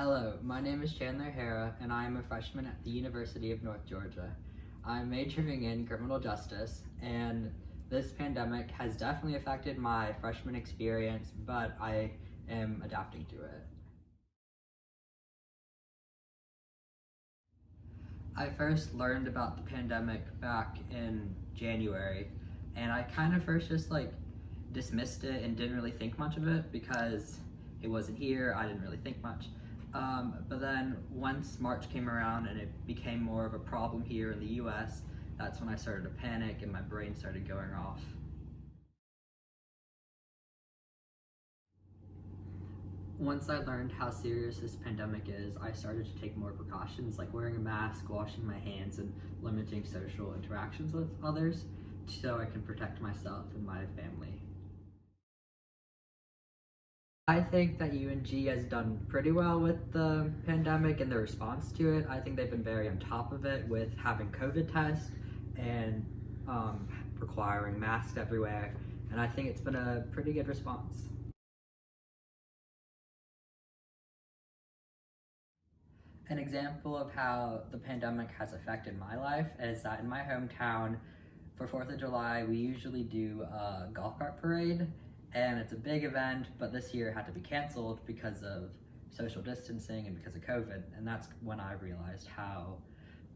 Hello, my name is Chandler Hara, and I am a freshman at the University of North Georgia. I'm majoring in criminal justice, and this pandemic has definitely affected my freshman experience, but I am adapting to it. I first learned about the pandemic back in January, and I kind of first just dismissed it and didn't really think much of it because it wasn't here. I didn't really think much. But then once March came around and it became more of a problem here in the US, that's when I started to panic and my brain started going off. Once I learned how serious this pandemic is, I started to take more precautions like wearing a mask, washing my hands, and limiting social interactions with others so I can protect myself and my family. I think that UNG has done pretty well with the pandemic and the response to it. I think they've been very on top of it with having COVID tests and requiring masks everywhere, and I think it's been a pretty good response. An example of how the pandemic has affected my life is that in my hometown, for 4th of July, we usually do a golf cart parade, and it's a big event, but this year it had to be canceled because of social distancing and because of COVID, and that's when I realized how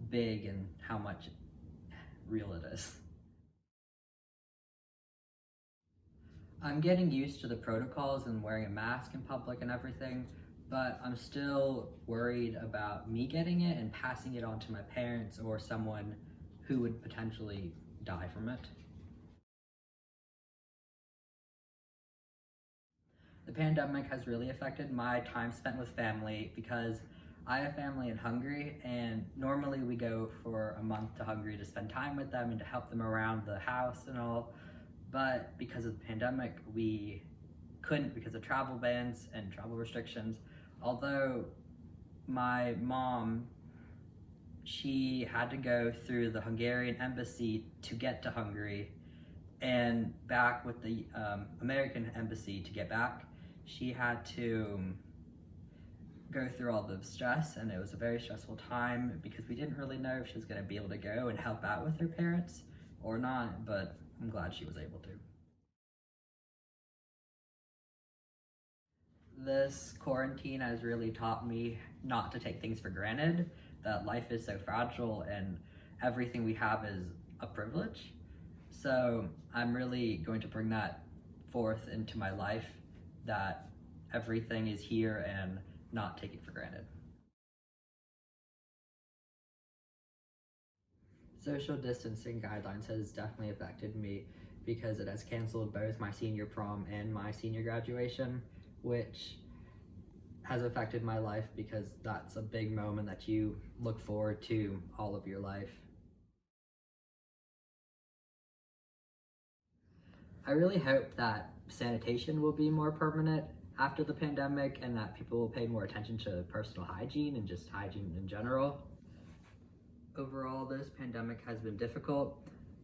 big and how much real it is. I'm getting used to the protocols and wearing a mask in public and everything, but I'm still worried about me getting it and passing it on to my parents or someone who would potentially die from it. The pandemic has really affected my time spent with family because I have family in Hungary, and normally we go for a month to Hungary to spend time with them and to help them around the house and all. But because of the pandemic, we couldn't because of travel bans and travel restrictions. Although my mom, she had to go through the Hungarian embassy to get to Hungary and back with the American embassy to get back. She had to go through all the stress, and it was a very stressful time because we didn't really know if she was going to be able to go and help out with her parents or not, but I'm glad she was able to. This quarantine has really taught me not to take things for granted, that life is so fragile and everything we have is a privilege. So I'm really going to bring that forth into my life, that everything is here and not take it for granted. Social distancing guidelines has definitely affected me because it has canceled both my senior prom and my senior graduation, which has affected my life because that's a big moment that you look forward to all of your life. I really hope that sanitation will be more permanent after the pandemic and that people will pay more attention to personal hygiene and just hygiene in general. Overall, this pandemic has been difficult,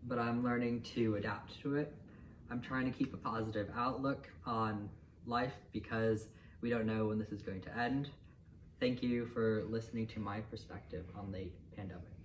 but I'm learning to adapt to it. I'm trying to keep a positive outlook on life because we don't know when this is going to end. Thank you for listening to my perspective on the pandemic.